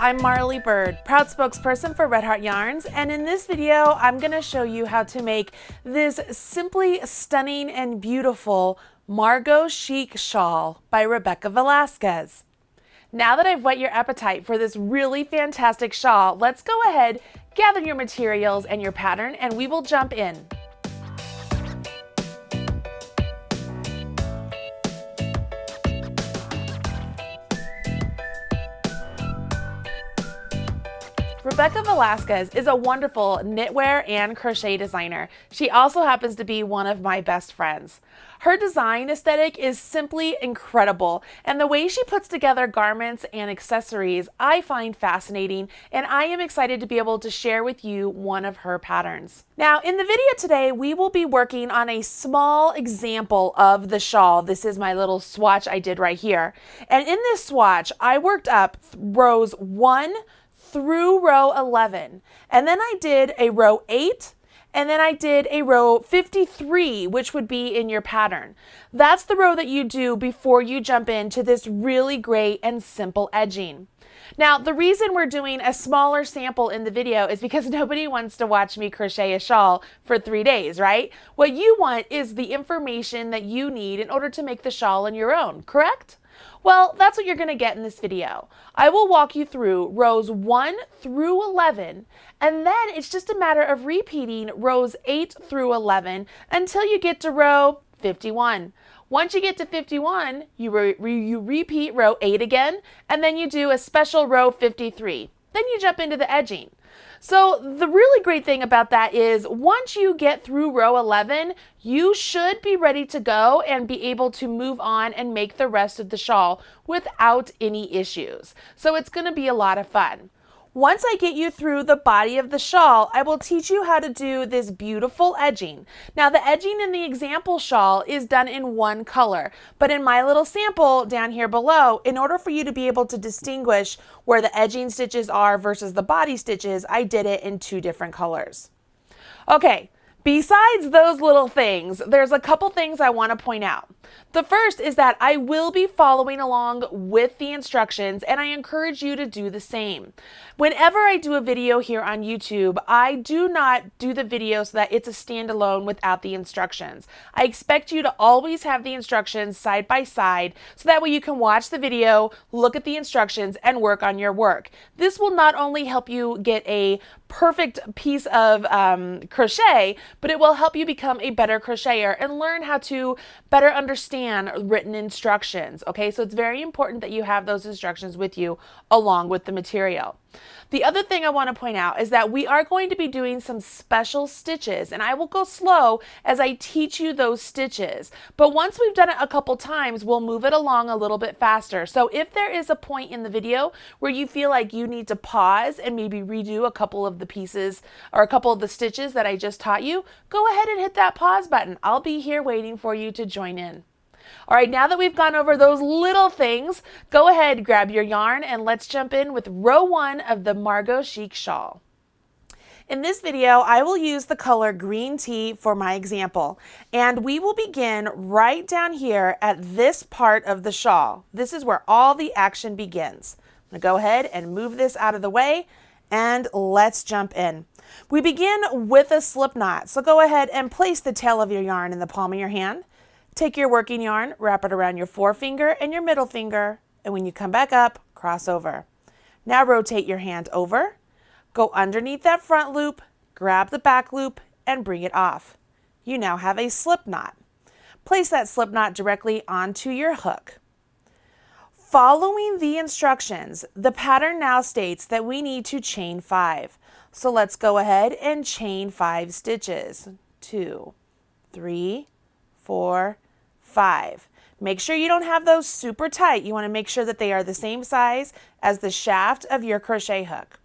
I'm Marley Bird, proud spokesperson for Red Heart Yarns, and in this video I'm going to show you how to make this simply stunning and beautiful Margaux Chic shawl by Rebecca Velasquez. Now that I've whet your appetite for this really fantastic shawl, let's go ahead, gather your materials and your pattern, and we will jump in. Rebecca Velasquez is a wonderful knitwear and crochet designer. She also happens to be one of my best friends. Her design aesthetic is simply incredible, and the way she puts together garments and accessories I find fascinating, and I am excited to be able to share with you one of her patterns. Now, in the video today, we will be working on a small example of the shawl. This is my little swatch I did right here. And in this swatch, I worked up rows 1 through row 11, and then I did a row 8, and then I did a row 53, which would be in your pattern. That's the row that you do before you jump into this really great and simple edging. Now, the reason we're doing a smaller sample in the video is because nobody wants to watch me crochet a shawl for 3 days, right? What you want is the information that you need in order to make the shawl on your own, correct? Well, that's what you're going to get in this video. I will walk you through rows 1 through 11, and then it's just a matter of repeating rows 8 through 11 until you get to row 51. Once you get to 51, you repeat row 8 again, and then you do a special row 53. Then you jump into the edging. So the really great thing about that is once you get through row 11, you should be ready to go and be able to move on and make the rest of the shawl without any issues. So it's going to be a lot of fun. Once I get you through the body of the shawl, I will teach you how to do this beautiful edging. Now, the edging in the example shawl is done in one color, but in my little sample down here below, in order for you to be able to distinguish where the edging stitches are versus the body stitches, I did it in 2 different colors. Okay. Besides those little things, there's a couple things I want to point out. The first is that I will be following along with the instructions, and I encourage you to do the same. Whenever I do a video here on YouTube, I do not do the video so that it's a standalone without the instructions. I expect you to always have the instructions side by side so that way you can watch the video, look at the instructions, and work on your work. This will not only help you get a perfect piece of crochet, but it will help you become a better crocheter and learn how to better understand written instructions. Okay, so it's very important that you have those instructions with you along with the material. The other thing I want to point out is that we are going to be doing some special stitches, and I will go slow as I teach you those stitches. But once we've done it a couple times, we'll move it along a little bit faster. So if there is a point in the video where you feel like you need to pause and maybe redo a couple of the pieces or a couple of the stitches that I just taught you, go ahead and hit that pause button. I'll be here waiting for you to join in. All right, now that we've gone over those little things, go ahead, grab your yarn, and let's jump in with row 1 of the Margaux Chic shawl. In this video, I will use the color green tea for my example, and we will begin right down here at this part of the shawl. This is where all the action begins. I'm going to go ahead and move this out of the way, and let's jump in. We begin with a slip knot, so go ahead and place the tail of your yarn in the palm of your hand. Take your working yarn, wrap it around your forefinger and your middle finger, and when you come back up, cross over. Now rotate your hand over, go underneath that front loop, grab the back loop, and bring it off. You now have a slip knot. Place that slip knot directly onto your hook. Following the instructions, the pattern now states that we need to chain 5. So let's go ahead and chain 5 stitches. 2, 3, 4, 5. Make sure you don't have those super tight. You want to make sure that they are the same size as the shaft of your crochet hook.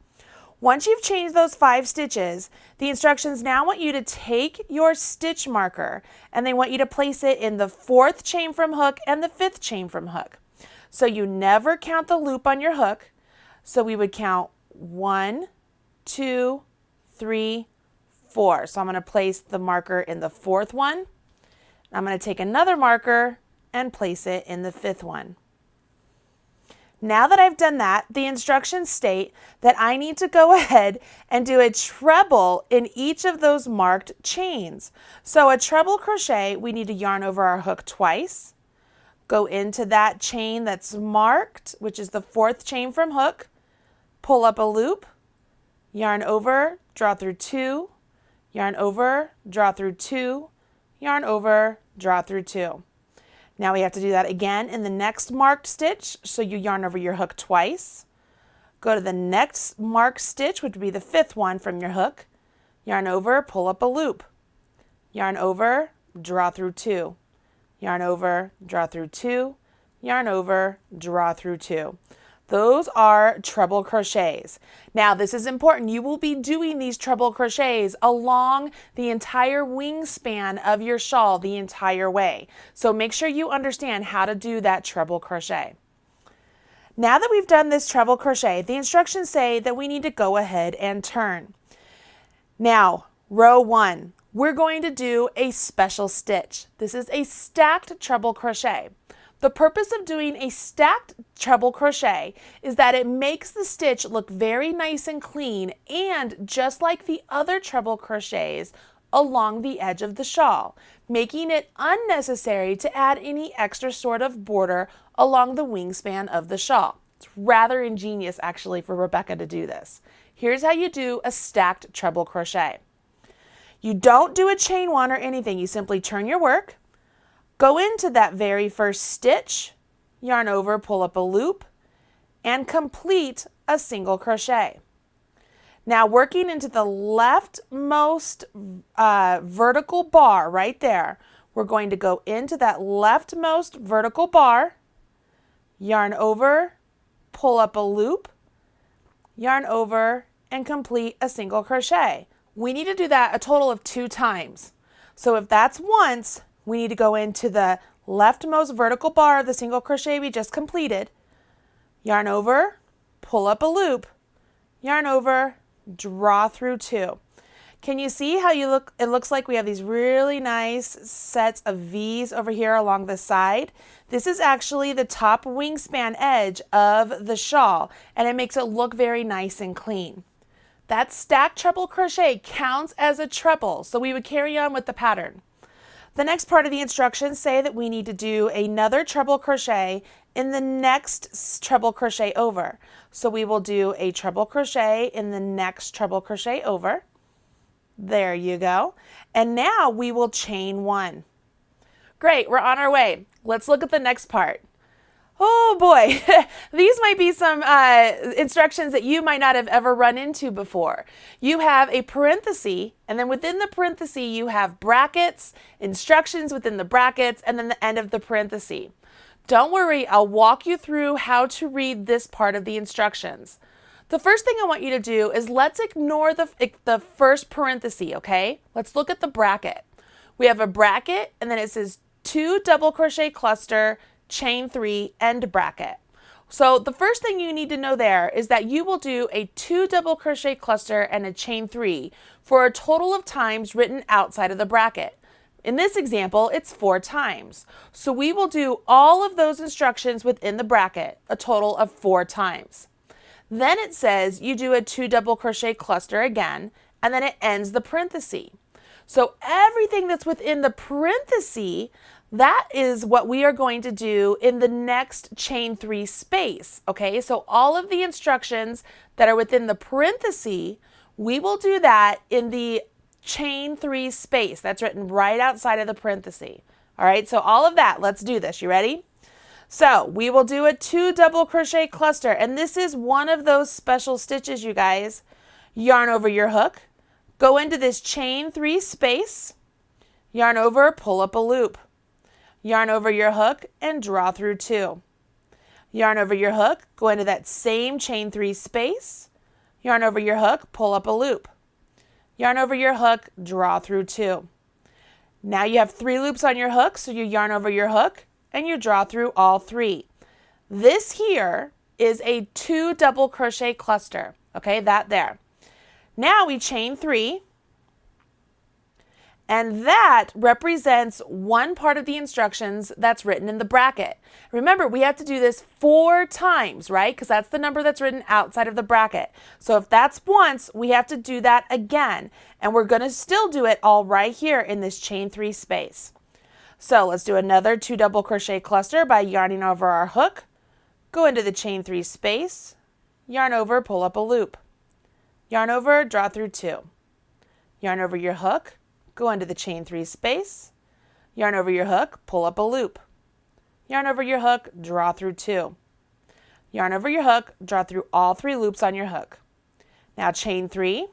Once you've changed those 5 stitches, the instructions now want you to take your stitch marker and they want you to place it in the 4th chain from hook and the 5th chain from hook. So you never count the loop on your hook. So we would count 1, 2, 3, 4. So I'm going to place the marker in the 4th one. I'm going to take another marker and place it in the 5th one. Now that I've done that, the instructions state that I need to go ahead and do a treble in each of those marked chains. So a treble crochet, we need to yarn over our hook twice, go into that chain that's marked, which is the 4th chain from hook, pull up a loop, yarn over, draw through 2, yarn over, draw through 2, yarn over, draw through 2. Now we have to do that again in the next marked stitch. So you yarn over your hook twice, go to the next marked stitch, which would be the 5th one from your hook, yarn over, pull up a loop, yarn over, draw through 2, yarn over, draw through 2, yarn over, draw through 2. Those are treble crochets. Now this is important. You will be doing these treble crochets along the entire wingspan of your shawl the entire way. So make sure you understand how to do that treble crochet. Now that we've done this treble crochet, the instructions say that we need to go ahead and turn. Now, row 1, we're going to do a special stitch. This is a stacked treble crochet. The purpose of doing a stacked treble crochet is that it makes the stitch look very nice and clean, and just like the other treble crochets along the edge of the shawl, making it unnecessary to add any extra sort of border along the wingspan of the shawl. It's rather ingenious actually for Rebecca to do this. Here's how you do a stacked treble crochet. You don't do a chain 1 or anything. You simply turn your work, go into that very first stitch, yarn over, pull up a loop, and complete a single crochet. Now working into the leftmost vertical bar right there, we're going to go into that leftmost vertical bar, yarn over, pull up a loop, yarn over, and complete a single crochet. We need to do that a total of 2 times. So if that's once, we need to go into the leftmost vertical bar of the single crochet we just completed, yarn over, pull up a loop, yarn over, draw through 2. Can you see how it looks like we have these really nice sets of V's over here along the side? This is actually the top wingspan edge of the shawl, and it makes it look very nice and clean. That stacked treble crochet counts as a treble, so we would carry on with the pattern. The next part of the instructions say that we need to do another treble crochet in the next treble crochet over. So we will do a treble crochet in the next treble crochet over. There you go. And now we will chain 1. Great, we're on our way. Let's look at the next part. Oh boy, these might be some instructions that you might not have ever run into before. You have a parenthesis, and then within the parenthesis you have brackets, instructions within the brackets, and then the end of the parenthesis. Don't worry, I'll walk you through how to read this part of the instructions. The first thing I want you to do is let's ignore the first parenthesis, okay? Let's look at the bracket. We have a bracket, and then it says 2 double crochet cluster, chain 3, end bracket. So the first thing you need to know there is that you will do a 2 double crochet cluster and a chain 3 for a total of times written outside of the bracket. In this example, it's 4 times. So we will do all of those instructions within the bracket, a total of 4 times. Then it says you do a 2 double crochet cluster again, and then it ends the parenthesis. So everything that's within the parenthesis, that is what we are going to do in the next chain 3 space, okay? So all of the instructions that are within the parenthesis, we will do that in the chain 3 space. That's written right outside of the parenthesis. All right, so all of that, let's do this. You ready? So we will do a 2 double crochet cluster, and this is one of those special stitches, you guys. Yarn over your hook, go into this chain 3 space, yarn over, pull up a loop. Yarn over your hook and draw through 2. Yarn over your hook, go into that same chain 3 space, yarn over your hook, pull up a loop. Yarn over your hook, draw through 2. Now you have 3 loops on your hook, so you yarn over your hook and you draw through all 3. This here is a 2 double crochet cluster, okay, that there. Now we chain 3, And that represents one part of the instructions that's written in the bracket. Remember, we have to do this 4 times, right? Because that's the number that's written outside of the bracket. So if that's once, we have to do that again. And we're going to still do it all right here in this chain 3 space. So let's do another 2 double crochet cluster by yarning over our hook. Go into the chain 3 space, yarn over, pull up a loop. Yarn over, draw through 2. Yarn over your hook, go into the chain 3 space, yarn over your hook, pull up a loop. Yarn over your hook, draw through 2. Yarn over your hook, draw through all 3 loops on your hook. Now chain 3.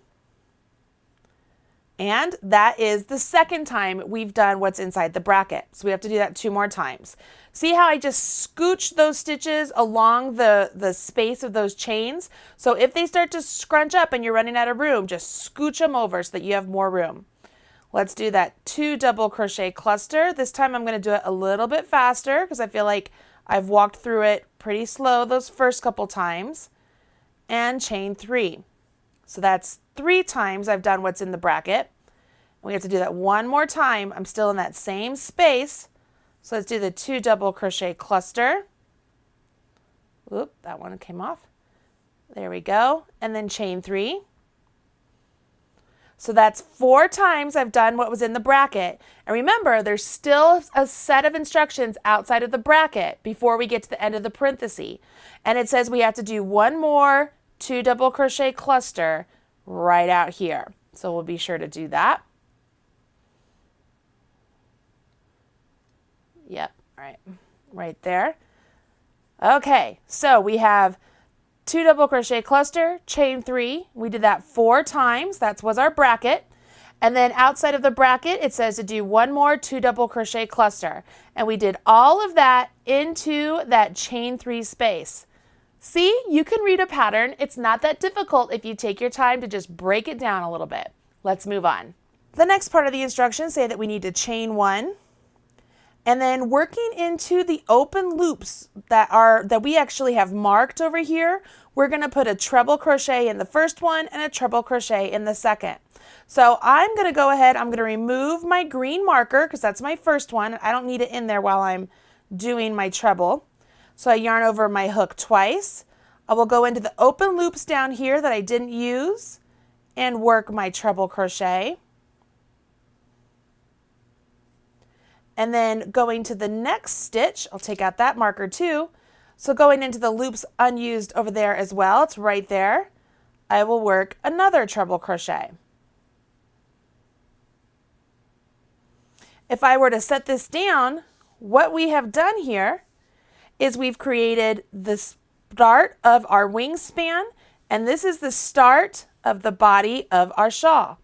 And that is the second time we've done what's inside the bracket. So we have to do that 2 more times. See how I just scooch those stitches along the space of those chains? So if they start to scrunch up and you're running out of room, just scooch them over so that you have more room. Let's do that 2 double crochet cluster. This time I'm going to do it a little bit faster because I feel like I've walked through it pretty slow those first couple times. And chain 3. So that's 3 times I've done what's in the bracket. We have to do that 1 more time. I'm still in that same space. So let's do the 2 double crochet cluster. Oop, that one came off. There we go. And then chain 3. So that's 4 times I've done what was in the bracket. And remember, there's still a set of instructions outside of the bracket before we get to the end of the parenthesis. And it says we have to do 1 more 2 double crochet cluster right out here. So we'll be sure to do that. Yep, right there. Okay, so we have 2 double crochet cluster, chain 3. We did that 4 times. That was our bracket. And then outside of the bracket, it says to do 1 more 2 double crochet cluster. And we did all of that into that chain 3 space. See, you can read a pattern. It's not that difficult if you take your time to just break it down a little bit. Let's move on. The next part of the instructions say that we need to chain 1. And then working into the open loops that we actually have marked over here, we're going to put a treble crochet in the first one and a treble crochet in the second. So I'm going to go ahead, I'm going to remove my green marker because that's my first one. I don't need it in there while I'm doing my treble. So I yarn over my hook twice. I will go into the open loops down here that I didn't use and work my treble crochet. And then going to the next stitch, I'll take out that marker too. So going into the loops unused over there as well, it's right there, I will work another treble crochet. If I were to set this down, what we have done here is we've created the start of our wingspan, and this is the start of the body of our shawl.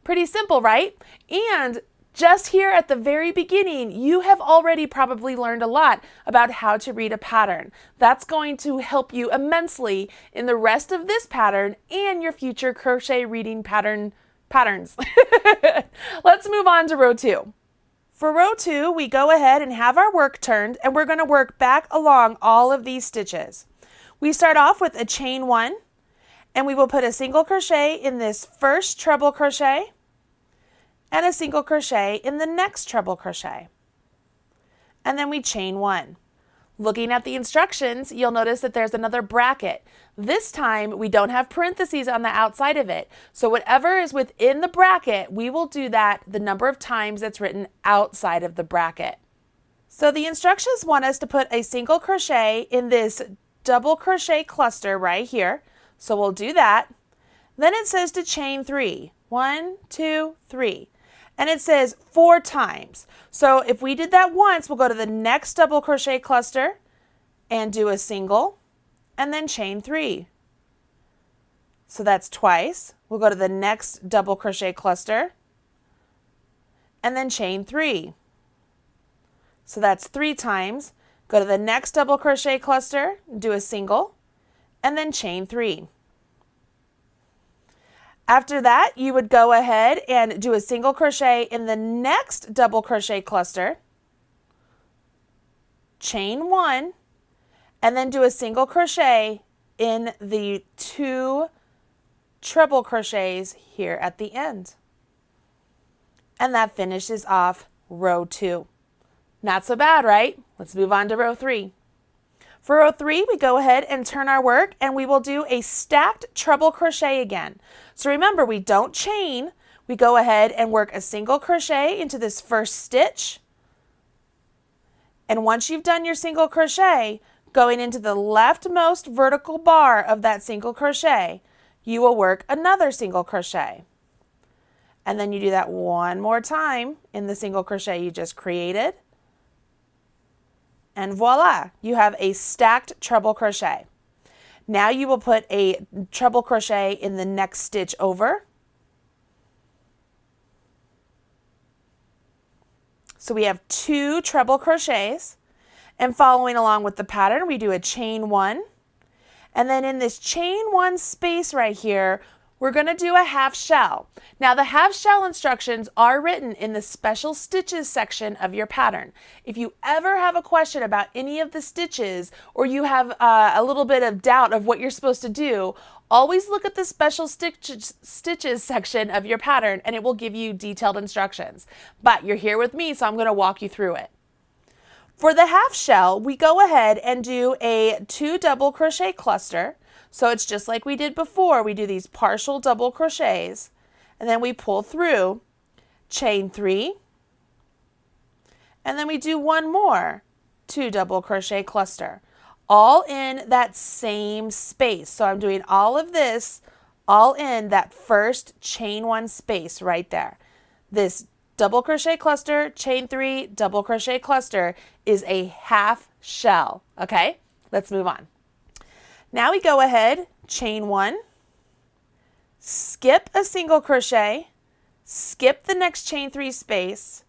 Pretty simple, right? And just here at the very beginning, you have already probably learned a lot about how to read a pattern. That's going to help you immensely in the rest of this pattern and your future crochet reading patterns. Let's move on to row 2. For row 2, we go ahead and have our work turned, and we're going to work back along all of these stitches. We start off with a chain 1, and we will put a single crochet in this first treble crochet, and a single crochet in the next treble crochet. And then we chain 1. Looking at the instructions, you'll notice that there's another bracket. This time we don't have parentheses on the outside of it. So whatever is within the bracket, we will do that the number of times that's written outside of the bracket. So the instructions want us to put a single crochet in this double crochet cluster right here. So we'll do that. Then it says to chain 3. 1, 2, 3. And it says 4 times. So if we did that once, we'll go to the next double crochet cluster and do a single and then chain 3. So that's twice. We'll go to the next double crochet cluster and then chain 3. So that's 3 times. Go to the next double crochet cluster, do a single and then chain 3. After that, you would go ahead and do a single crochet in the next double crochet cluster, chain 1, and then do a single crochet in the 2 treble crochets here at the end. And that finishes off row 2. Not so bad, right? Let's move on to row 3. For row 3, we go ahead and turn our work and we will do a stacked treble crochet again. So remember, we don't chain. We go ahead and work a single crochet into this first stitch. And once you've done your single crochet, going into the leftmost vertical bar of that single crochet, you will work another single crochet. And then you do that one more time in the single crochet you just created. And voila, you have a stacked treble crochet. Now you will put a treble crochet in the next stitch over. So we have 2 treble crochets, and following along with the pattern, we do a chain 1. And then in this chain 1 space right here, we're going to do a half shell. Now the half shell instructions are written in the special stitches section of your pattern. If you ever have a question about any of the stitches, or you have a little bit of doubt of what you're supposed to do, always look at the special stitches section of your pattern and it will give you detailed instructions. But you're here with me, so I'm going to walk you through it. For the half shell, we go ahead and do a 2 double crochet cluster. So it's just like we did before. We do these partial double crochets and then we pull through, chain 3, and then we do one more 2 double crochet cluster, all in that same space. So I'm doing all of this all in that first chain 1 space right there. This double crochet cluster, chain 3, double crochet cluster is a half shell. Okay, let's move on. Now we go ahead, chain 1, skip a single crochet, skip the next chain 3 space,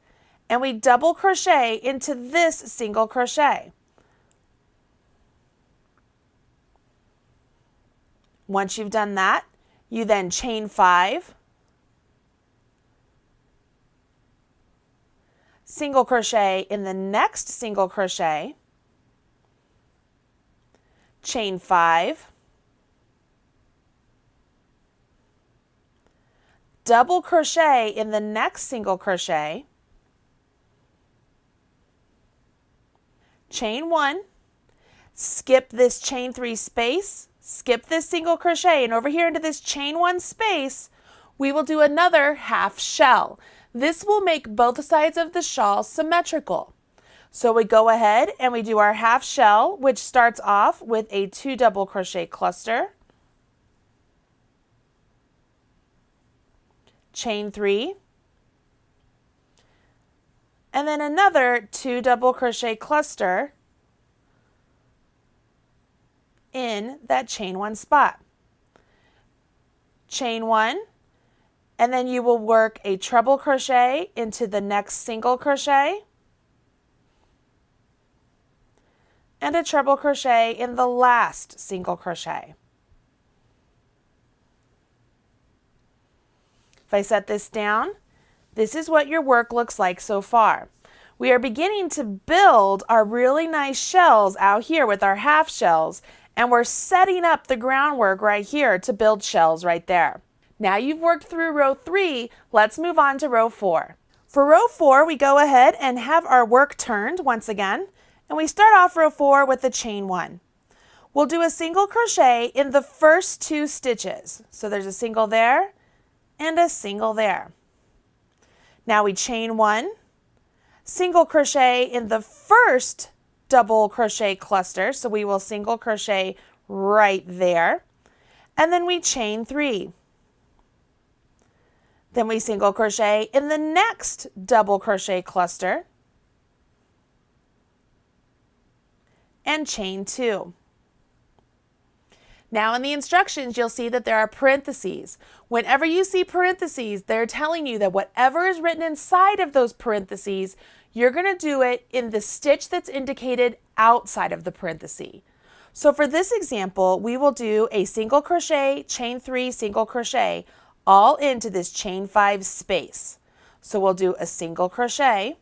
and we double crochet into this single crochet. Once you've done that, you then chain 5, single crochet in the next single crochet, chain 5, double crochet in the next single crochet, chain 1, skip this chain 3 space, skip this single crochet, and over here into this chain 1 space, we will do another half shell. This will make both sides of the shawl symmetrical. So we go ahead and we do our half shell, which starts off with a 2 double crochet cluster, chain 3, and then another 2 double crochet cluster in that chain 1 spot. Chain 1, and then you will work a treble crochet into the next single crochet, and a treble crochet in the last single crochet. If I set this down, this is what your work looks like so far. We are beginning to build our really nice shells out here with our half shells, and we're setting up the groundwork right here to build shells right there. Now you've worked through row 3, let's move on to row 4. For row 4, we go ahead and have our work turned once again, and we start off row 4 with a chain 1. We'll do a single crochet in the first 2 stitches. So there's a single there and a single there. Now we chain 1, single crochet in the first double crochet cluster, so we will single crochet right there, and then we chain 3. Then we single crochet in the next double crochet cluster and chain 2. Now in the instructions, you'll see that there are parentheses. Whenever you see parentheses, they're telling you that whatever is written inside of those parentheses, you're going to do it in the stitch that's indicated outside of the parenthesis. So for this example, we will do a single crochet, chain 3, single crochet, all into this chain 5 space. So we'll do a single crochet,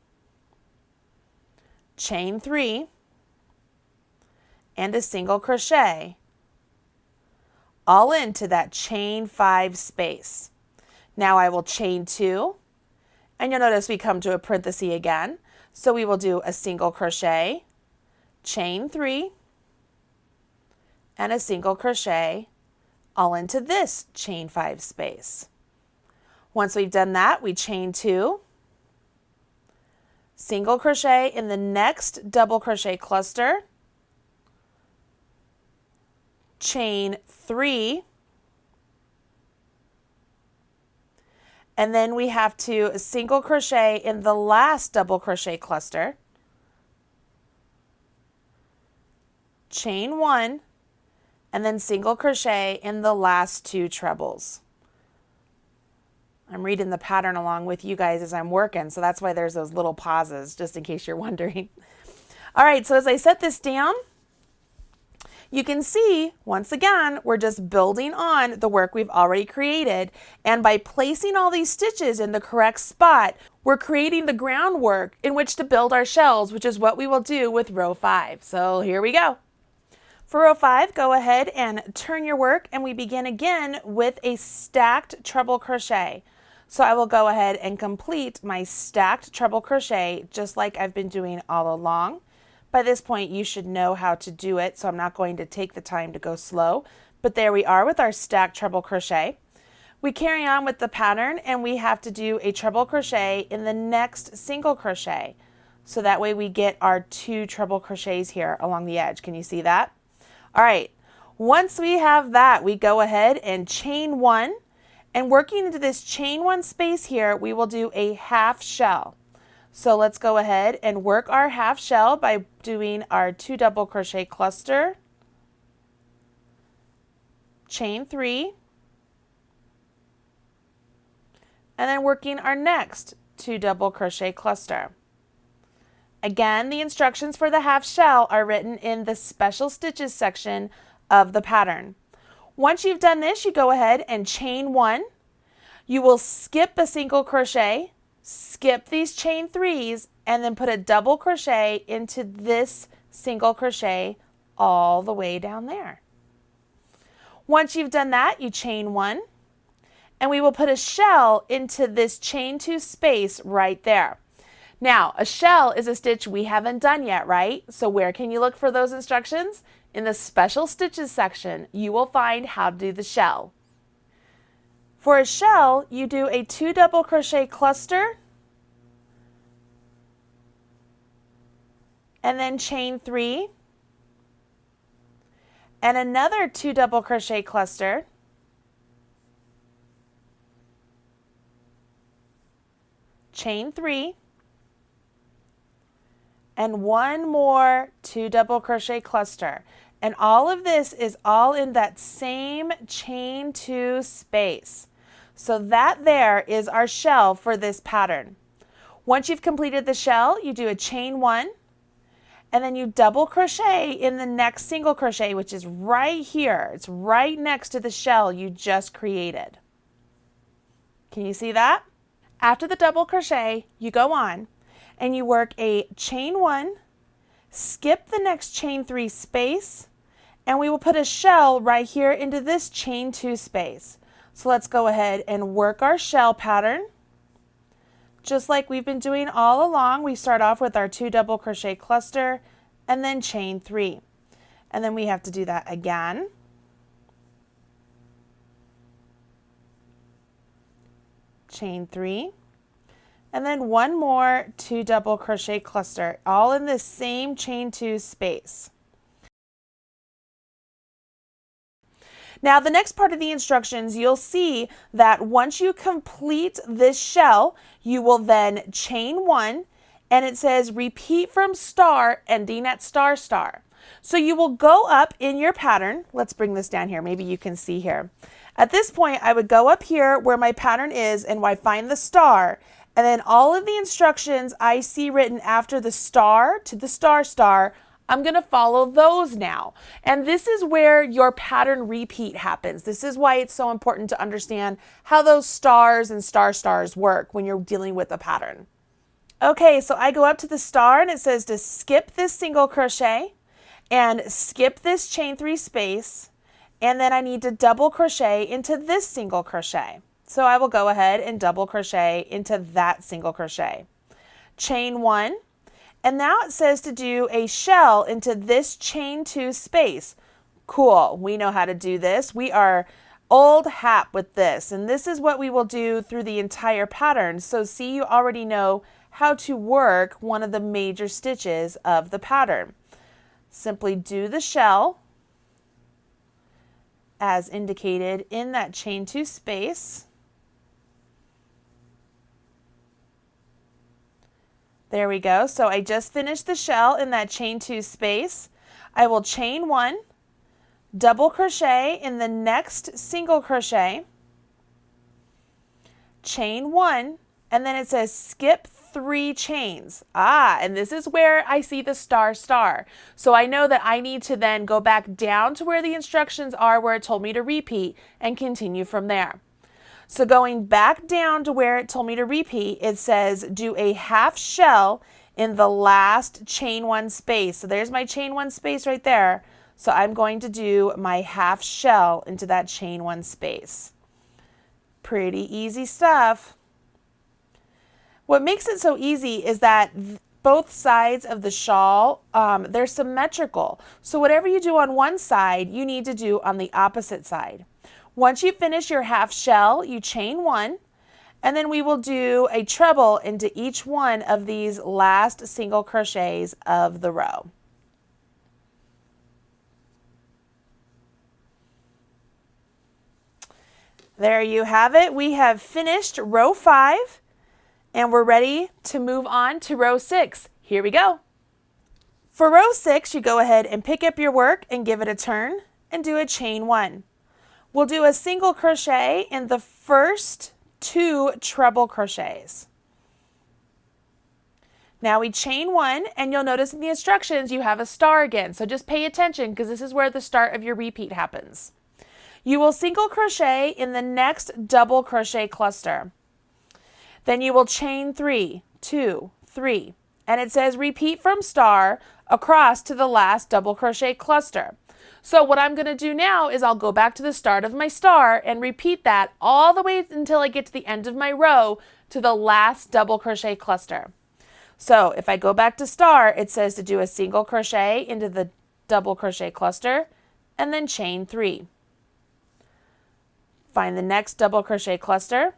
chain 3, and a single crochet, all into that chain 5 space. Now I will chain 2 And you'll notice we come to a parenthesis again. So we will do a single crochet, chain 3, and a single crochet all into this chain 5 space. Once we've done that, we chain 2, single crochet in the next double crochet cluster, chain 3, and then we have to single crochet in the last double crochet cluster, chain 1, and then single crochet in the last 2 trebles. I'm reading the pattern along with you guys as I'm working, so that's why there's those little pauses, just in case you're wondering. All right, so as I set this down, you can see, once again, we're just building on the work we've already created. And by placing all these stitches in the correct spot, we're creating the groundwork in which to build our shells, which is what we will do with row 5. So here we go. For row 5, go ahead and turn your work, and we begin again with a stacked treble crochet. So I will go ahead and complete my stacked treble crochet just like I've been doing all along. By this point, you should know how to do it, so I'm not going to take the time to go slow. But there we are with our stacked treble crochet. We carry on with the pattern, and we have to do a treble crochet in the next single crochet. So that way we get our 2 treble crochets here along the edge. Can you see that? All right, once we have that, we go ahead and chain 1. And working into this chain 1 space here, we will do a half shell. So let's go ahead and work our half shell by doing our 2 double crochet cluster, chain 3, and then working our next 2 double crochet cluster. Again, the instructions for the half shell are written in the special stitches section of the pattern. Once you've done this, you go ahead and chain 1. You will skip a single crochet, skip these chain 3s, and then put a double crochet into this single crochet all the way down there. Once you've done that, you chain 1, and we will put a shell into this chain 2 space right there. Now, a shell is a stitch we haven't done yet, right? So where can you look for those instructions? In the special stitches section, you will find how to do the shell. For a shell, you do a 2 double crochet cluster, and then chain 3, and another 2 double crochet cluster, chain 3, and one more 2 double crochet cluster. And all of this is all in that same chain 2 space. So that there is our shell for this pattern. Once you've completed the shell, you do a chain 1, and then you double crochet in the next single crochet, which is right here. It's right next to the shell you just created. Can you see that? After the double crochet, you go on and you work a chain 1, skip the next chain 3 space, and we will put a shell right here into this chain 2 space. So let's go ahead and work our shell pattern. Just like we've been doing all along, we start off with our 2 double crochet cluster and then chain 3. And then we have to do that again. Chain 3. And then one more 2 double crochet cluster, all in this same chain 2 space. Now the next part of the instructions, you'll see that once you complete this shell, you will then chain 1, and it says repeat from star ending at star star. So you will go up in your pattern. Let's bring this down here. Maybe you can see here. At this point, I would go up here where my pattern is and I find the star. And then all of the instructions I see written after the star to the star star, I'm going to follow those now. And this is where your pattern repeat happens. This is why it's so important to understand how those stars and star stars work when you're dealing with a pattern. Okay, so I go up to the star and it says to skip this single crochet and skip this chain 3 space, and then I need to double crochet into this single crochet. So I will go ahead and double crochet into that single crochet. Chain 1, and now it says to do a shell into this chain 2 space. Cool, we know how to do this. We are old hat with this, and this is what we will do through the entire pattern. So see, you already know how to work one of the major stitches of the pattern. Simply do the shell as indicated in that chain 2 space. There we go. So I just finished the shell in that chain 2 space. I will chain 1, double crochet in the next single crochet, chain 1, and then it says skip 3 chains. And this is where I see the star star. So I know that I need to then go back down to where the instructions are, where it told me to repeat, and continue from there. So going back down to where it told me to repeat, it says do a half shell in the last chain 1 space. So there's my chain 1 space right there. So I'm going to do my half shell into that chain 1 space. Pretty easy stuff. What makes it so easy is that both sides of the shawl, they're symmetrical. So whatever you do on one side, you need to do on the opposite side. Once you finish your half shell, you chain 1, and then we will do a treble into each one of these last single crochets of the row. There you have it. We have finished row 5. And we're ready to move on to row 6. Here we go. For row 6, you go ahead and pick up your work and give it a turn and do a chain 1. We'll do a single crochet in the first 2 treble crochets. Now we chain 1, and you'll notice in the instructions you have a star again. So just pay attention, because this is where the start of your repeat happens. You will single crochet in the next double crochet cluster. Then you will chain 3, 2, 3, and it says repeat from star across to the last double crochet cluster. So what I'm going to do now is I'll go back to the start of my star and repeat that all the way until I get to the end of my row to the last double crochet cluster. So if I go back to star, it says to do a single crochet into the double crochet cluster and then chain 3. Find the next double crochet cluster,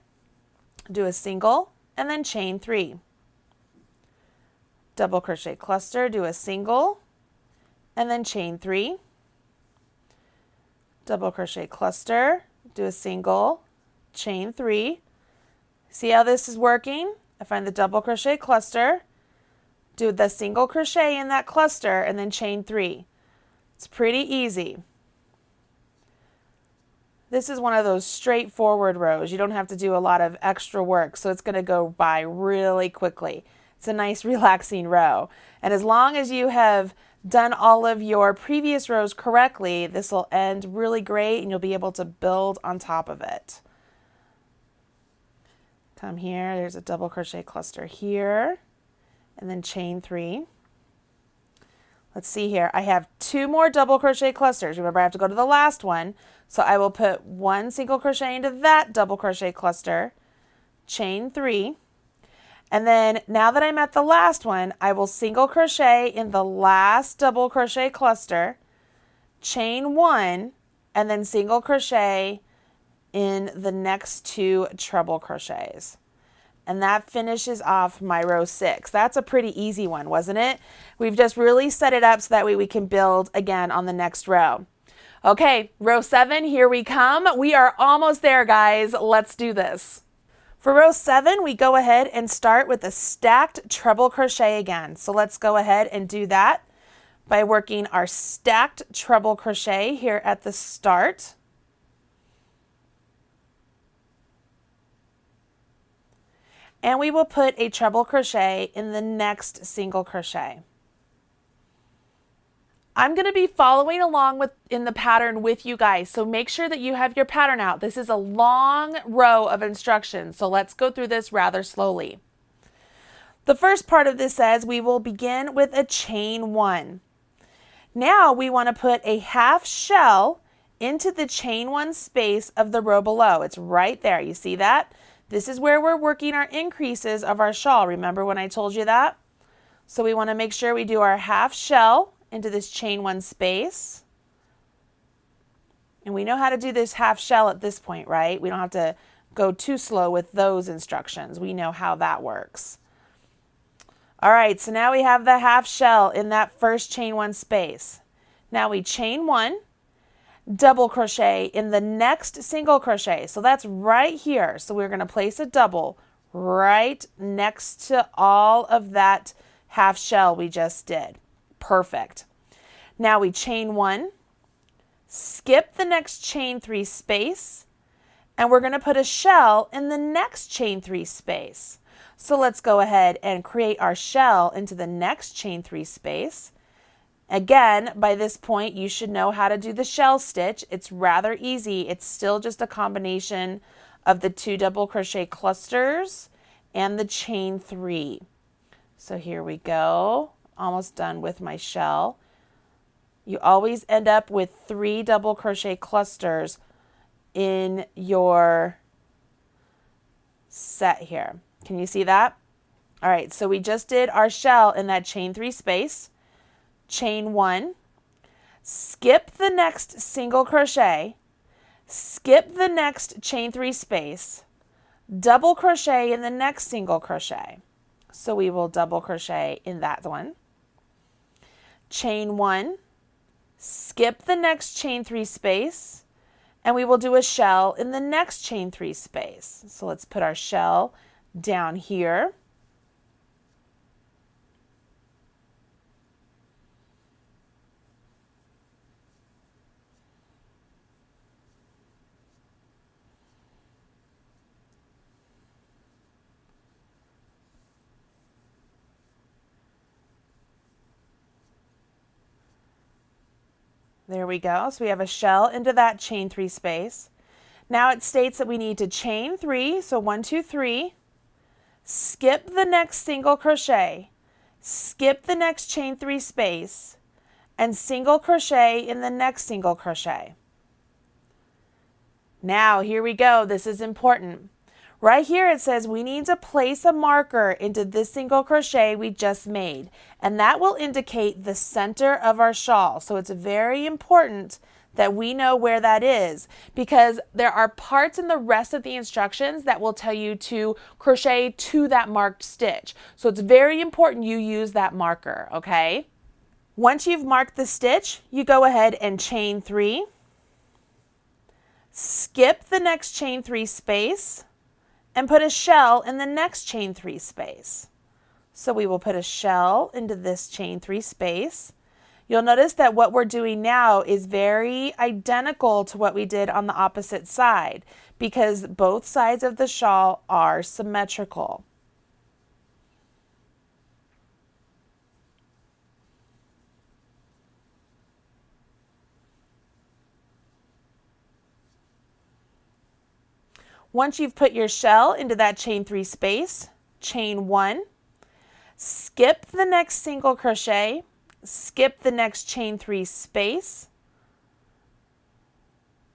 do a single, and then chain 3. Double crochet cluster, do a single, and then chain 3. Double crochet cluster, do a single, chain 3. See how this is working? I find the double crochet cluster, do the single crochet in that cluster, and then chain 3. It's pretty easy. This is one of those straightforward rows. You don't have to do a lot of extra work, so it's going to go by really quickly. It's a nice relaxing row. And as long as you have done all of your previous rows correctly, this will end really great and you'll be able to build on top of it. Come here, there's a double crochet cluster here, and then chain 3. Let's see here, I have 2 more double crochet clusters. Remember, I have to go to the last one. So I will put 1 single crochet into that double crochet cluster, chain 3, and then now that I'm at the last one, I will single crochet in the last double crochet cluster, chain 1, and then single crochet in the next 2 treble crochets. And that finishes off my row 6. That's a pretty easy one, wasn't it? We've just really set it up so that way we can build again on the next row. Okay, row 7, here we come. We are almost there, guys. Let's do this. For row 7, we go ahead and start with a stacked treble crochet again. So let's go ahead and do that by working our stacked treble crochet here at the start. And we will put a treble crochet in the next single crochet. I'm going to be following along in the pattern with you guys, so make sure that you have your pattern out. This is a long row of instructions, so let's go through this rather slowly. The first part of this says we will begin with a chain 1. Now we want to put a half shell into the chain 1 space of the row below. It's right there. You see that? This is where we're working our increases of our shawl. Remember when I told you that? So we want to make sure we do our half shell into this chain 1 space. And we know how to do this half shell at this point, right? We don't have to go too slow with those instructions. We know how that works. All right, so now we have the half shell in that first chain 1 space. Now we chain 1, double crochet in the next single crochet. So that's right here. So we're going to place a double right next to all of that half shell we just did. Perfect. Now we chain 1, skip the next chain 3 space, and we're going to put a shell in the next chain 3 space. So let's go ahead and create our shell into the next chain 3 space. Again, by this point, you should know how to do the shell stitch. It's rather easy. It's still just a combination of the 2 double crochet clusters and the chain 3. So here we go. Almost done with my shell. You always end up with 3 double crochet clusters in your set here. Can you see that? All right, so we just did our shell in that chain 3 space. Chain 1, skip the next single crochet, skip the next chain 3 space, double crochet in the next single crochet. So we will double crochet in that one. Chain 1, skip the next chain 3 space, and we will do a shell in the next chain 3 space. So let's put our shell down here. There we go. So we have a shell into that chain 3 space. Now it states that we need to chain 3, so 1, 2, 3, skip the next single crochet, skip the next chain 3 space, and single crochet in the next single crochet. Now here we go. This is important. Right here it says we need to place a marker into this single crochet we just made, and that will indicate the center of our shawl. So it's very important that we know where that is, because there are parts in the rest of the instructions that will tell you to crochet to that marked stitch. So it's very important you use that marker, okay? Once you've marked the stitch, you go ahead and chain 3, skip the next chain 3 space, and put a shell in the next chain 3 space. So we will put a shell into this chain 3 space. You'll notice that what we're doing now is very identical to what we did on the opposite side, because both sides of the shawl are symmetrical. Once you've put your shell into that chain 3 space, chain 1, skip the next single crochet, skip the next chain 3 space.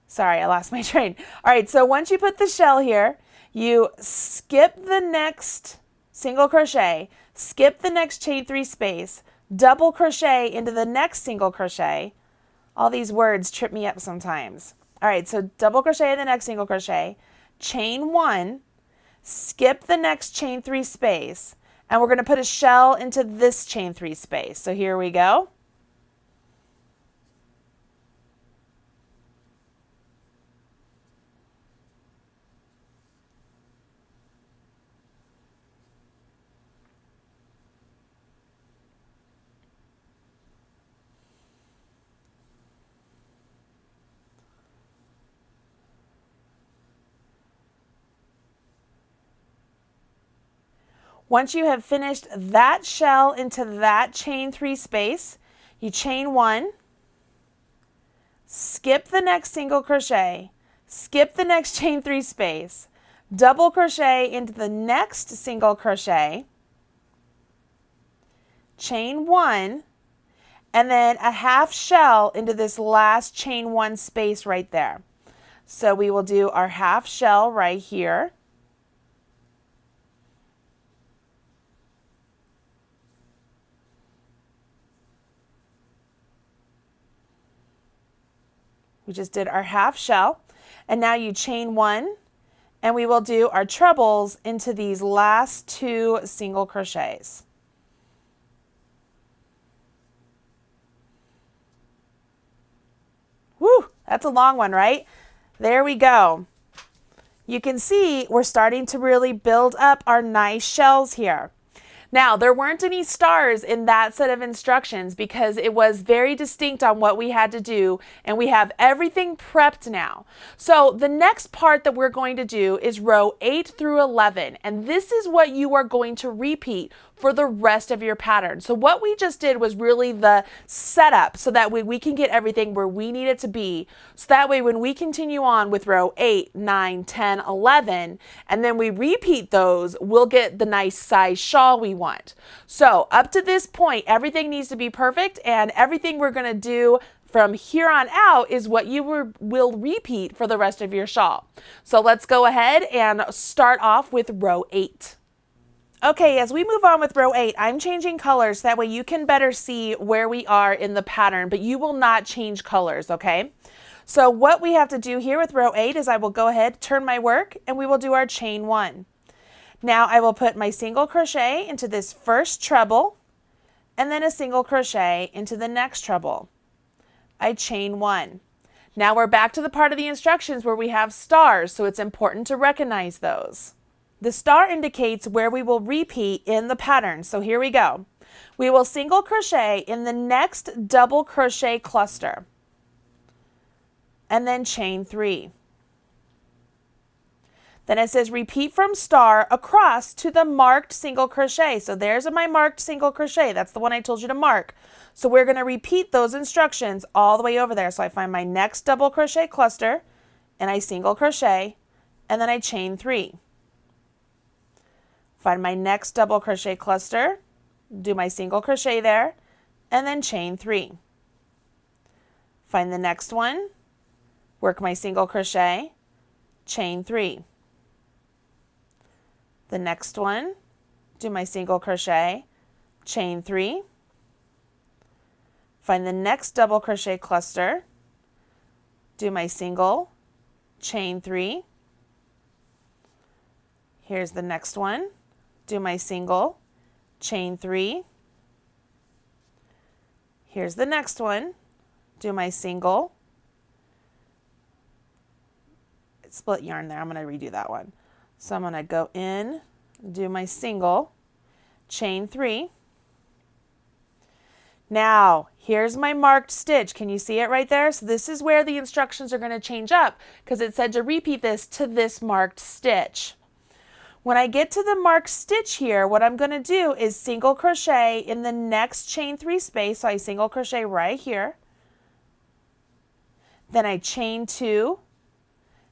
Sorry, I lost my train. All right, so once you put the shell here, you skip the next single crochet, skip the next chain 3 space, double crochet into the next single crochet. All these words trip me up sometimes. All right, so double crochet in the next single crochet, chain 1, skip the next chain 3 space, and we're going to put a shell into this chain 3 space. So here we go. Once you have finished that shell into that chain 3 space, you chain 1, skip the next single crochet, skip the next chain 3 space, double crochet into the next single crochet, chain 1, and then a half shell into this last chain 1 space right there. So we will do our half shell right here. We just did our half shell, and now you chain 1, and we will do our trebles into these last 2 single crochets. Woo, that's a long one, right? There we go. You can see we're starting to really build up our nice shells here. Now, there weren't any stars in that set of instructions because it was very distinct on what we had to do, and we have everything prepped now. So the next part that we're going to do is row 8 through 11, and this is what you are going to repeat for the rest of your pattern. So what we just did was really the setup so that way we can get everything where we need it to be. So that way when we continue on with row 8, 9, 10, 11, and then we repeat those, we'll get the nice size shawl we want. So up to this point, everything needs to be perfect, and everything we're going to do from here on out is what you will repeat for the rest of your shawl. So let's go ahead and start off with row 8. Okay, as we move on with row 8, I'm changing colors. That way you can better see where we are in the pattern, but you will not change colors, okay? So what we have to do here with row 8 is I will go ahead, turn my work, and we will do our chain 1. Now I will put my single crochet into this first treble, and then a single crochet into the next treble. I chain 1. Now we're back to the part of the instructions where we have stars, so it's important to recognize those. The star indicates where we will repeat in the pattern. So here we go. We will single crochet in the next double crochet cluster and then chain 3. Then it says repeat from star across to the marked single crochet. So there's my marked single crochet. That's the one I told you to mark. So we're going to repeat those instructions all the way over there. So I find my next double crochet cluster and I single crochet and then I chain 3. Find my next double crochet cluster, do my single crochet there, and then chain 3. Find the next one, work my single crochet, chain 3. The next one, do my single crochet, chain 3. Find the next double crochet cluster, do my single, chain 3. Here's the next one. Do my single, chain 3. Here's the next one. Do my single, split yarn there. I'm going to redo that one. So I'm going to go in, do my single, chain 3. Now, here's my marked stitch. Can you see it right there? So this is where the instructions are going to change up because it said to repeat this to this marked stitch. When I get to the marked stitch here, what I'm going to do is single crochet in the next chain 3 space. So I single crochet right here. Then I chain 2,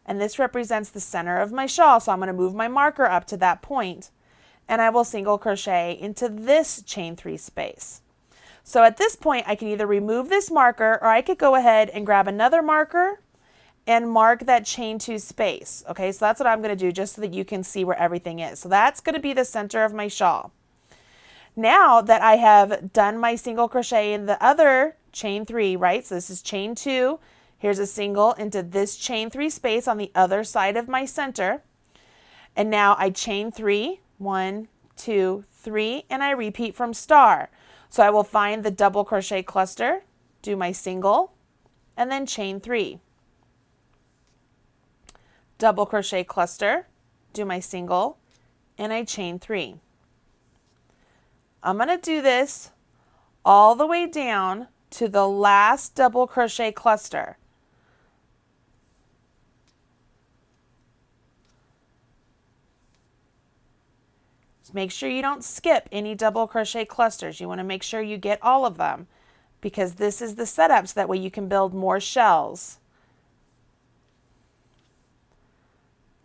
and this represents the center of my shawl. So I'm going to move my marker up to that point, and I will single crochet into this chain 3 space. So at this point, I can either remove this marker, or I could go ahead and grab another marker and mark that chain 2 space. Okay, so that's what I'm going to do just so that you can see where everything is. So that's going to be the center of my shawl. Now that I have done my single crochet in the other chain 3, right? So this is chain 2. Here's a single into this chain 3 space on the other side of my center. And now I chain 3, 1, 2, 3, and I repeat from star. So I will find the double crochet cluster, do my single, and then chain 3. Double crochet cluster, do my single, and I chain 3. I'm going to do this all the way down to the last double crochet cluster. Just make sure you don't skip any double crochet clusters. You want to make sure you get all of them because this is the setup so that way you can build more shells.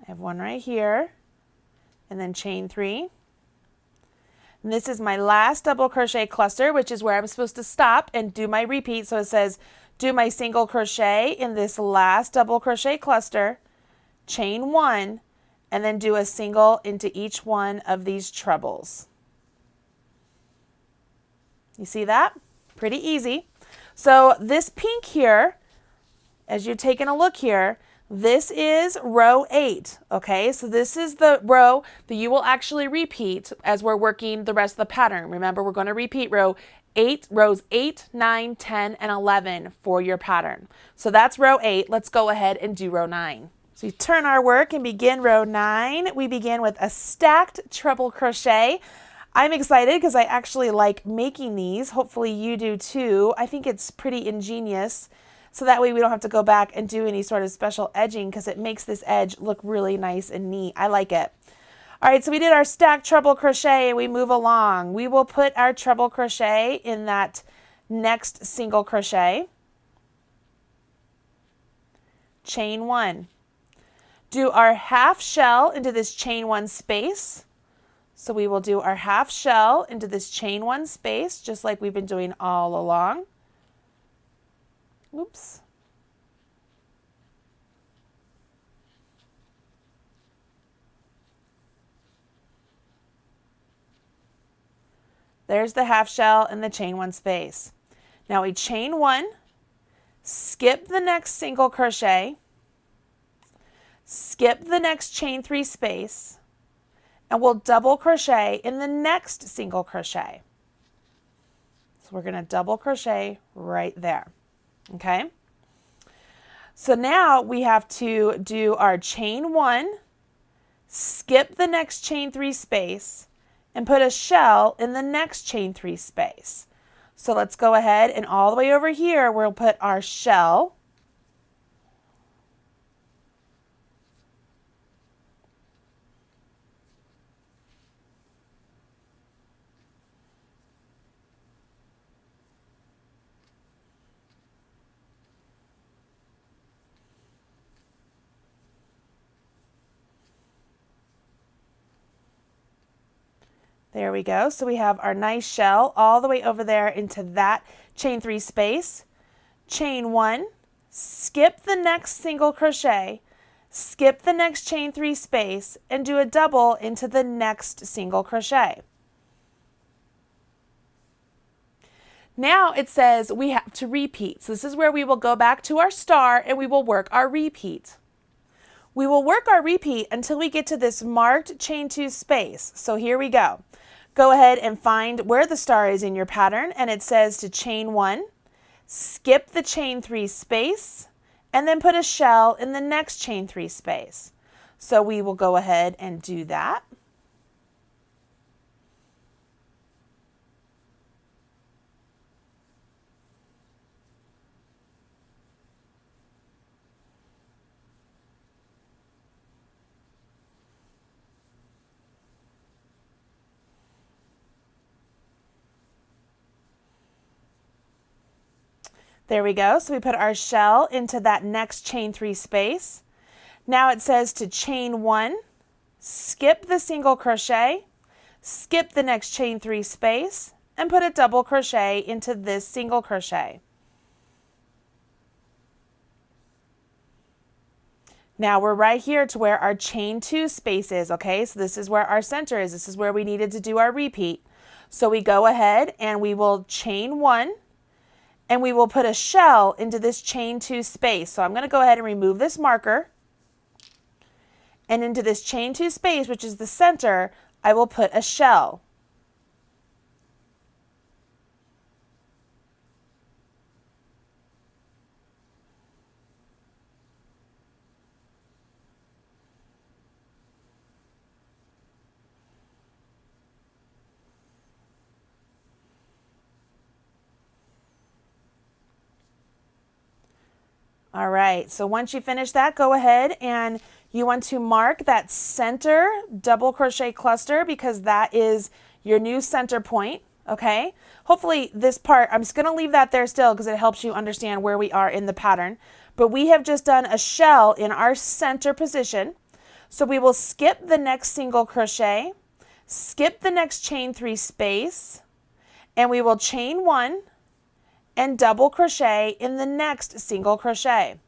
I have one right here, and then chain 3. And this is my last double crochet cluster, which is where I'm supposed to stop and do my repeat. So it says do my single crochet in this last double crochet cluster, chain 1, and then do a single into each one of these trebles. You see that? Pretty easy. So this pink here, as you're taking a look here, this is row 8, okay? So this is the row that you will actually repeat as we're working the rest of the pattern. Remember, we're going to repeat rows 8, 9, 10, and 11 for your pattern. So that's row 8. Let's go ahead and do row 9. So you turn our work and begin row 9. We begin with a stacked treble crochet. I'm excited because I actually like making these. Hopefully you do too. I think it's pretty ingenious. So that way we don't have to go back and do any sort of special edging because it makes this edge look really nice and neat. I like it. All right, so we did our stacked treble crochet and we move along. We will put our treble crochet in that next single crochet. Chain 1. Do our half shell into this chain 1 space. So we will do our half shell into this chain 1 space just like we've been doing all along. Oops. There's the half shell in the chain 1 space. Now we chain 1, skip the next single crochet, skip the next chain 3 space, and we'll double crochet in the next single crochet. So we're going to double crochet right there. Okay, so now we have to do our chain 1, skip the next chain 3 space, and put a shell in the next chain 3 space. So let's go ahead and all the way over here we'll put our shell. There we go. So we have our nice shell all the way over there into that chain 3 space. Chain 1, skip the next single crochet, skip the next chain 3 space, and do a double into the next single crochet. Now it says we have to repeat. So this is where we will go back to our star and we will work our repeat. We will work our repeat until we get to this marked chain 2 space. So here we go. Go ahead and find where the star is in your pattern, and it says to chain 1, skip the chain 3 space, and then put a shell in the next chain 3 space. So we will go ahead and do that. There we go. So we put our shell into that next chain 3 space. Now it says to chain 1, skip the single crochet, skip the next chain 3 space, and put a double crochet into this single crochet. Now we're right here to where our chain 2 space is, okay? So this is where our center is. This is where we needed to do our repeat. So we go ahead and we will chain 1, and we will put a shell into this chain 2 space. So I'm going to go ahead and remove this marker. And into this chain 2 space, which is the center, I will put a shell. All right, so once you finish that, go ahead and you want to mark that center double crochet cluster because that is your new center point, okay? Hopefully this part, I'm just gonna leave that there still because it helps you understand where we are in the pattern. But we have just done a shell in our center position. So we will skip the next single crochet, skip the next chain 3 space, and we will chain 1 and double crochet in the next single crochet.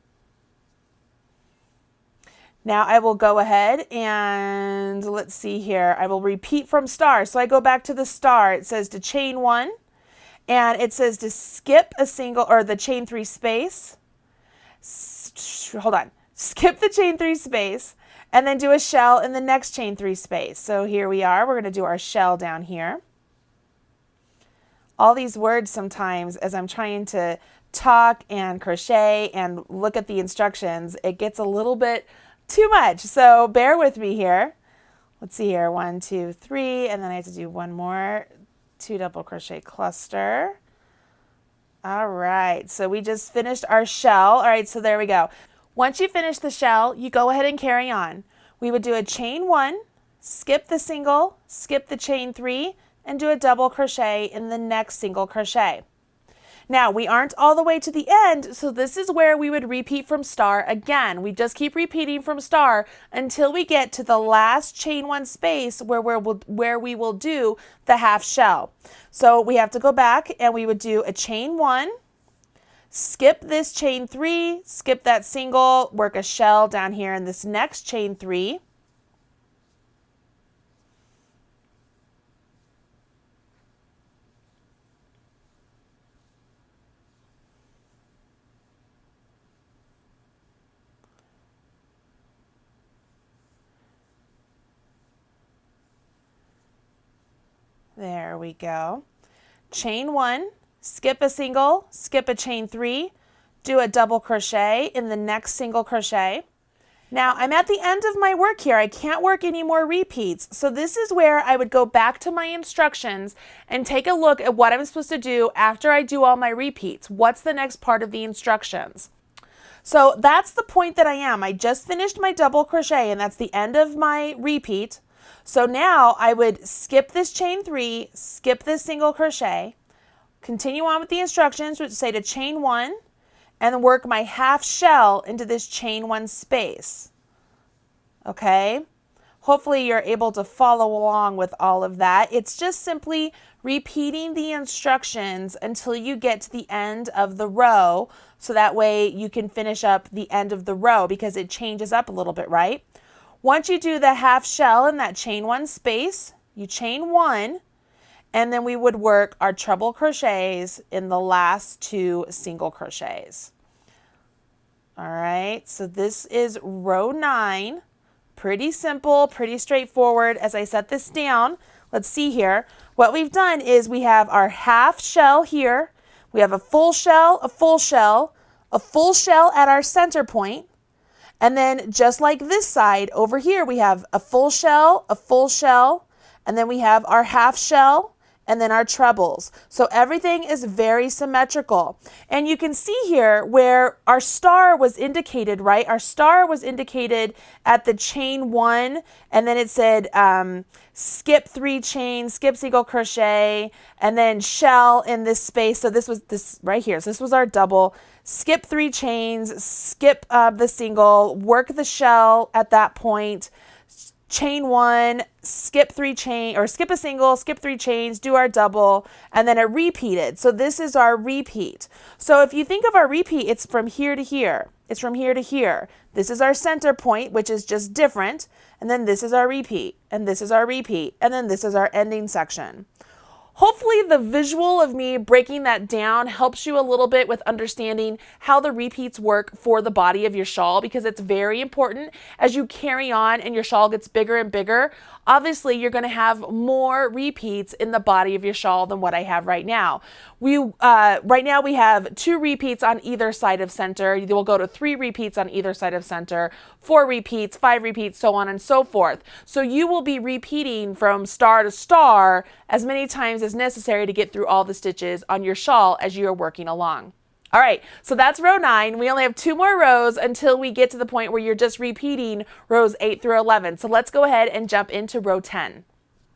Now I will go ahead and let's see here. I will repeat from star. So I go back to the star. It says to chain 1, and it says to skip a single or the chain 3 space. Hold on. Skip the chain 3 space and then do a shell in the next chain 3 space. So here we are. We're going to do our shell down here. All these words sometimes as I'm trying to talk and crochet and look at the instructions, it gets a little bit too much. So bear with me here. Let's see here. 1, 2, 3, and then I have to do one more 2 double crochet cluster. All right, so we just finished our shell. All right, so there we go. Once you finish the shell, you go ahead and carry on. We would do a chain 1, skip the single, skip the chain 3, and do a double crochet in the next single crochet. Now, we aren't all the way to the end, so this is where we would repeat from star again. We just keep repeating from star until we get to the last chain 1 space where we will do the half shell. So we have to go back and we would do a chain 1, skip this chain 3, skip that single, work a shell down here in this next chain 3. There we go. Chain 1, skip a single, skip a chain 3, do a double crochet in the next single crochet. Now I'm at the end of my work here. I can't work any more repeats. So this is where I would go back to my instructions and take a look at what I'm supposed to do after I do all my repeats. What's the next part of the instructions? So that's the point that I am. I just finished my double crochet and that's the end of my repeat. So now I would skip this chain 3, skip this single crochet, continue on with the instructions, which say to chain 1, and work my half shell into this chain 1 space. Okay? Hopefully you're able to follow along with all of that. It's just simply repeating the instructions until you get to the end of the row, so that way you can finish up the end of the row because it changes up a little bit, right? Once you do the half shell in that chain 1 space, you chain 1, and then we would work our treble crochets in the last 2 single crochets. All right, so this is row 9. Pretty simple, pretty straightforward. As I set this down, let's see here. What we've done is we have our half shell here. We have a full shell, a full shell, a full shell at our center point. And then just like this side over here, we have a full shell, and then we have our half shell, and then our trebles. So everything is very symmetrical. And you can see here where our star was indicated, right? Our star was indicated at the chain 1, and then it said skip 3 chains, skip single crochet, and then shell in this space. So this was this right here. So this was our double. Skip 3 chains, skip the single, work the shell at that point, chain 1, skip 3 chain, or skip a single, skip 3 chains, do our double, and then it repeated. So this is our repeat. So if you think of our repeat, it's from here to here. It's from here to here. This is our center point, which is just different. And then this is our repeat, and this is our repeat, and then this is our ending section. Hopefully the visual of me breaking that down helps you a little bit with understanding how the repeats work for the body of your shawl, because it's very important as you carry on and your shawl gets bigger and bigger. Obviously, you're going to have more repeats in the body of your shawl than what I have right now. Right now we have 2 repeats on either side of center. We'll go to 3 repeats on either side of center, 4 repeats, 5 repeats, so on and so forth. So you will be repeating from star to star as many times as necessary to get through all the stitches on your shawl as you are working along. All right, so that's row 9. We only have 2 more rows until we get to the point where you're just repeating rows 8 through 11. So let's go ahead and jump into row 10.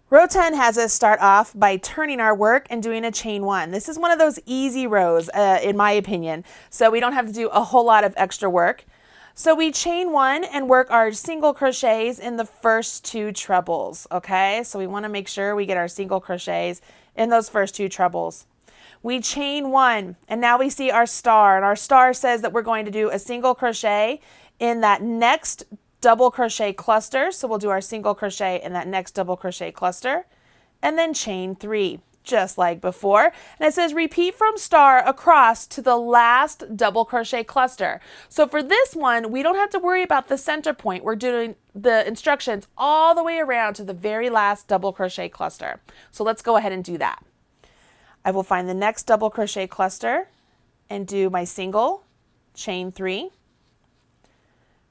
Row 10 has us start off by turning our work and doing a chain 1. This is one of those easy rows, in my opinion, so we don't have to do a whole lot of extra work. So we chain 1 and work our single crochets in the first 2 trebles, okay? So we want to make sure we get our single crochets in those first 2 trebles. We chain 1 and now we see our star, and our star says that we're going to do a single crochet in that next double crochet cluster. So we'll do our single crochet in that next double crochet cluster and then chain 3. Just like before. And it says repeat from star across to the last double crochet cluster. So for this one, we don't have to worry about the center point. We're doing the instructions all the way around to the very last double crochet cluster. So let's go ahead and do that. I will find the next double crochet cluster and do my single, chain 3.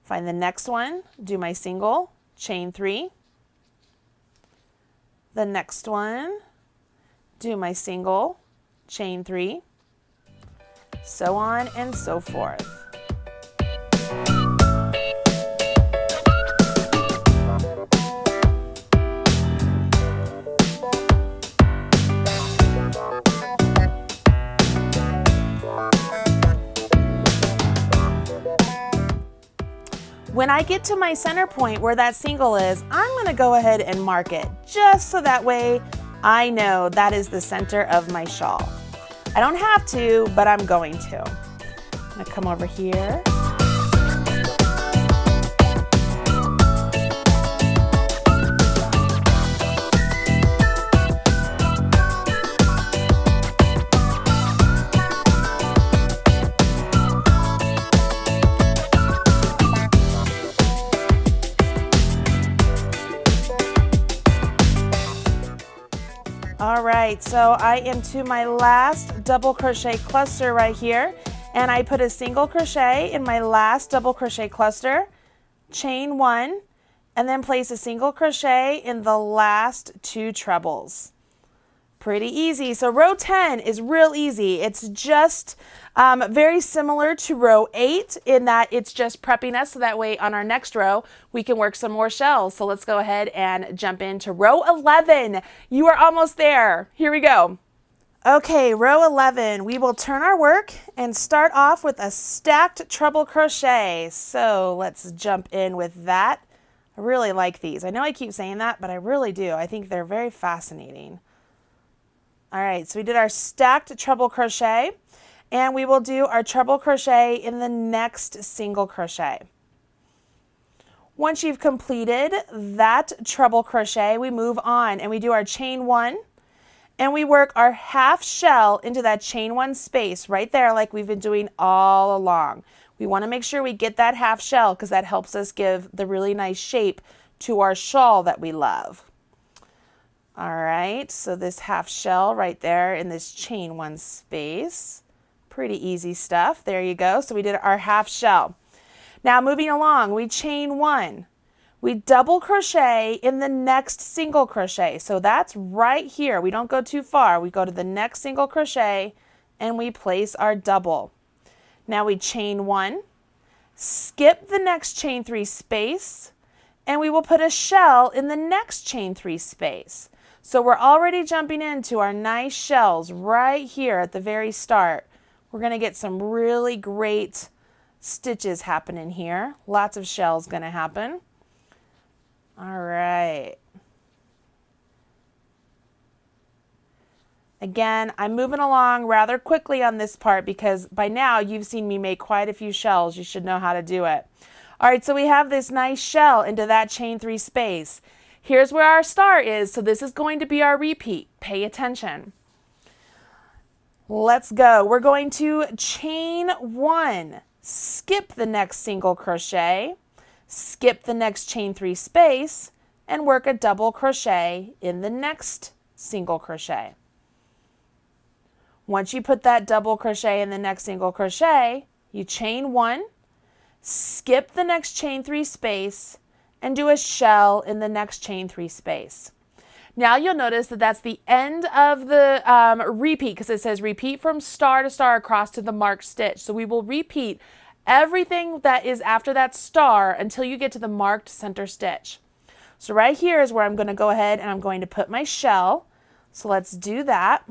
Find the next one, do my single, chain 3. The next one, do my single, chain 3, so on and so forth. When I get to my center point where that single is, I'm going to go ahead and mark it just so that way I know that is the center of my shawl. I don't have to, but I'm going to. I'm going to come over here. All right, so I am to my last double crochet cluster right here, and I put a single crochet in my last double crochet cluster, chain 1, and then place a single crochet in the last 2 trebles. Pretty easy. So row 10 is real easy. It's just very similar to row 8 in that it's just prepping us so that way on our next row we can work some more shells. So let's go ahead and jump into row 11. You are almost there. Here we go. Okay, row 11, we will turn our work and start off with a stacked treble crochet. So let's jump in with that. I really like these. I know I keep saying that, but I really do. I think they're very fascinating. All right, so we did our stacked treble crochet, and we will do our treble crochet in the next single crochet. Once you've completed that treble crochet, we move on and we do our chain 1, and we work our half shell into that chain 1 space right there like we've been doing all along. We want to make sure we get that half shell because that helps us give the really nice shape to our shawl that we love. All right, so this half shell right there in this chain 1 space. Pretty easy stuff. There you go. So we did our half shell. Now moving along, we chain 1. We double crochet in the next single crochet. So that's right here. We don't go too far. We go to the next single crochet and we place our double. Now we chain 1, skip the next chain 3 space, and we will put a shell in the next chain 3 space. So we're already jumping into our nice shells right here at the very start. We're going to get some really great stitches happening here. Lots of shells going to happen. All right. Again, I'm moving along rather quickly on this part because by now you've seen me make quite a few shells. You should know how to do it. All right, so we have this nice shell into that chain 3 space. Here's where our star is, so this is going to be our repeat. Pay attention. Let's go. We're going to chain 1, skip the next single crochet, skip the next chain 3 space, and work a double crochet in the next single crochet. Once you put that double crochet in the next single crochet, you chain 1, skip the next chain 3 space, and do a shell in the next chain 3 space. Now you'll notice that that's the end of the repeat because it says repeat from star to star across to the marked stitch. So we will repeat everything that is after that star until you get to the marked center stitch. So right here is where I'm going to go ahead and I'm going to put my shell. So let's do that.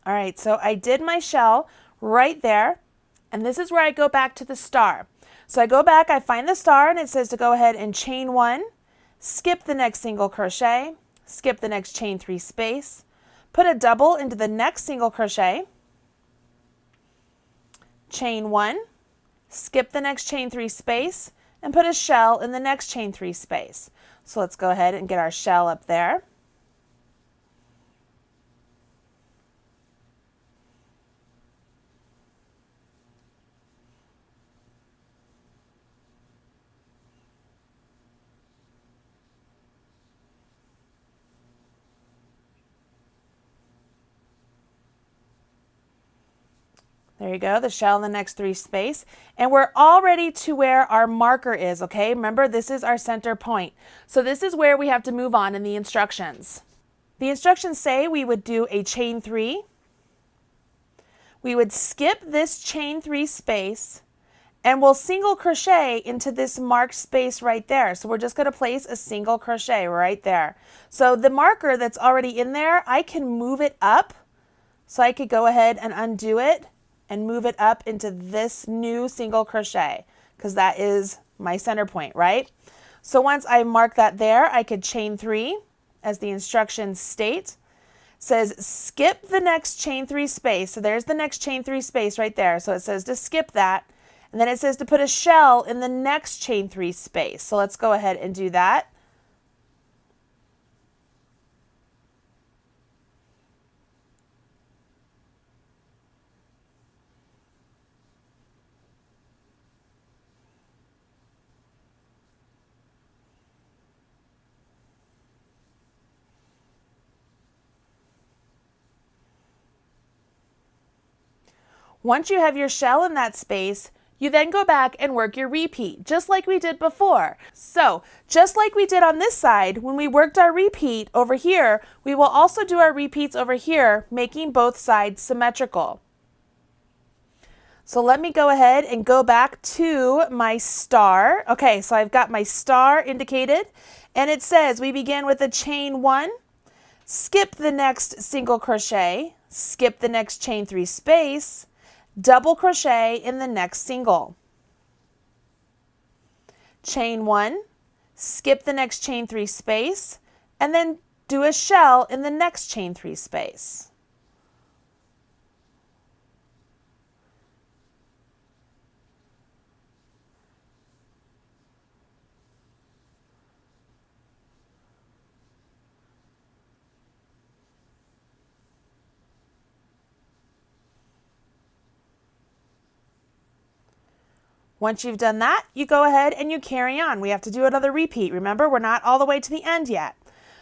All right, so I did my shell right there, and this is where I go back to the star. So I go back, I find the star, and it says to go ahead and chain 1, skip the next single crochet, skip the next chain 3 space, put a double into the next single crochet, chain 1, skip the next chain 3 space, and put a shell in the next chain 3 space. So let's go ahead and get our shell up there. There you go, the shell in the next 3 space. And we're all ready to where our marker is, okay? Remember, this is our center point. So this is where we have to move on in the instructions. The instructions say we would do a chain 3. We would skip this chain 3 space, and we'll single crochet into this marked space right there. So we're just going to place a single crochet right there. So the marker that's already in there, I can move it up. So I could go ahead and undo it and move it up into this new single crochet, because that is my center point, right? So once I mark that there, I could chain 3, as the instructions state. It says skip the next chain 3 space. So there's the next chain 3 space right there. So it says to skip that. And then it says to put a shell in the next chain 3 space. So let's go ahead and do that. Once you have your shell in that space, you then go back and work your repeat, just like we did before. So, just like we did on this side, when we worked our repeat over here, we will also do our repeats over here, making both sides symmetrical. So let me go ahead and go back to my star. Okay, so I've got my star indicated, and it says we begin with a chain 1, skip the next single crochet, skip the next chain 3 space, double crochet in the next single. Chain 1, skip the next chain 3 space, and then do a shell in the next chain 3 space. Once you've done that, you go ahead and you carry on. We have to do another repeat. Remember, we're not all the way to the end yet.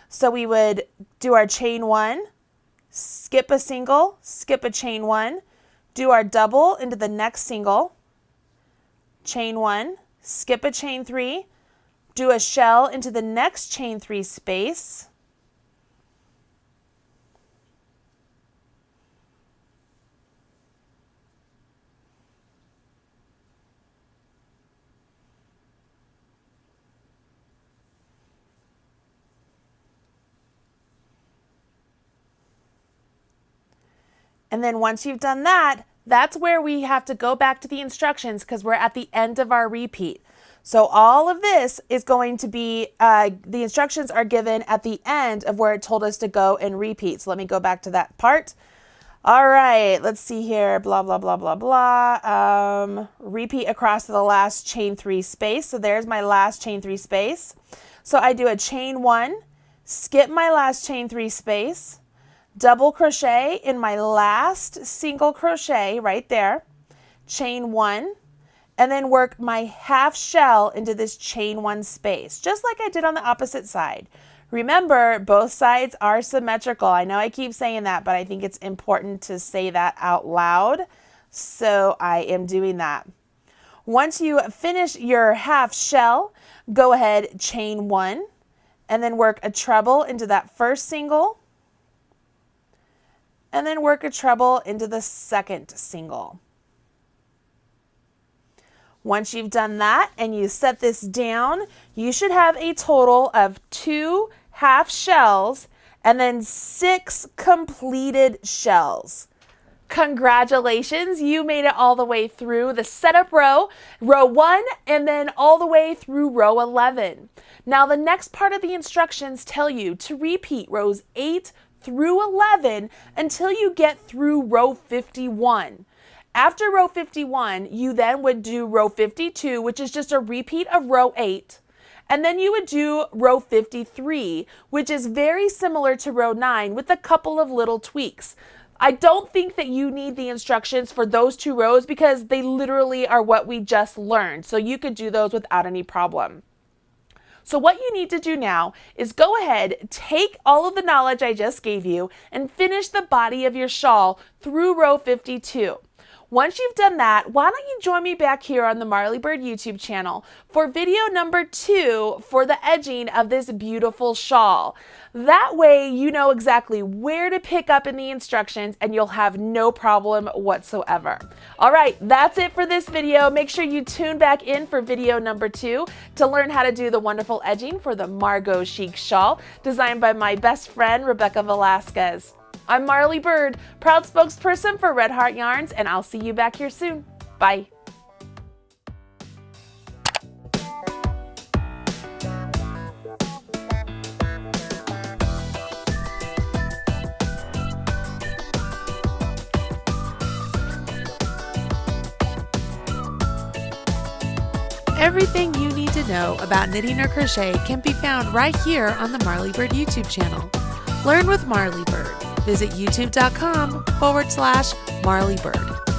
So we would do our chain 1, skip a single, skip a chain 1, do our double into the next single, chain 1, skip a chain 3, do a shell into the next chain 3 space, and then once you've done that, that's where we have to go back to the instructions because we're at the end of our repeat. So all of this is going to be, the instructions are given at the end of where it told us to go and repeat. So let me go back to that part. All right, let's see here, blah, blah, blah, blah, blah. Repeat across to the last chain 3 space. So there's my last chain 3 space. So I do a chain 1, skip my last chain 3 space, double crochet in my last single crochet right there, chain 1, and then work my half shell into this chain 1 space, just like I did on the opposite side. Remember, both sides are symmetrical. I know I keep saying that, but I think it's important to say that out loud, so I am doing that. Once you finish your half shell, go ahead, chain 1, and then work a treble into that first single, and then work a treble into the second single. Once you've done that and you set this down, you should have a total of 2 half shells and then 6 completed shells. Congratulations, you made it all the way through the setup row, row 1, and then all the way through row 11. Now the next part of the instructions tell you to repeat rows 8 through 11 until you get through row 51. After row 51, you then would do row 52, which is just a repeat of row 8. And then you would do row 53, which is very similar to row 9 with a couple of little tweaks. I don't think that you need the instructions for those 2 rows because they literally are what we just learned. So you could do those without any problem. So what you need to do now is go ahead, take all of the knowledge I just gave you and finish the body of your shawl through row 52. Once you've done that, why don't you join me back here on the Marley Bird YouTube channel for video number 2 for the edging of this beautiful shawl. That way you know exactly where to pick up in the instructions and you'll have no problem whatsoever. All right, that's it for this video. Make sure you tune back in for video number 2 to learn how to do the wonderful edging for the Margaux Chic shawl designed by my best friend, Rebecca Velasquez. I'm Marley Bird, proud spokesperson for Red Heart Yarns, and I'll see you back here soon. Bye. Everything you need to know about knitting or crochet can be found right here on the Marley Bird YouTube channel. Learn with Marley Bird. Visit youtube.com/Marley Bird.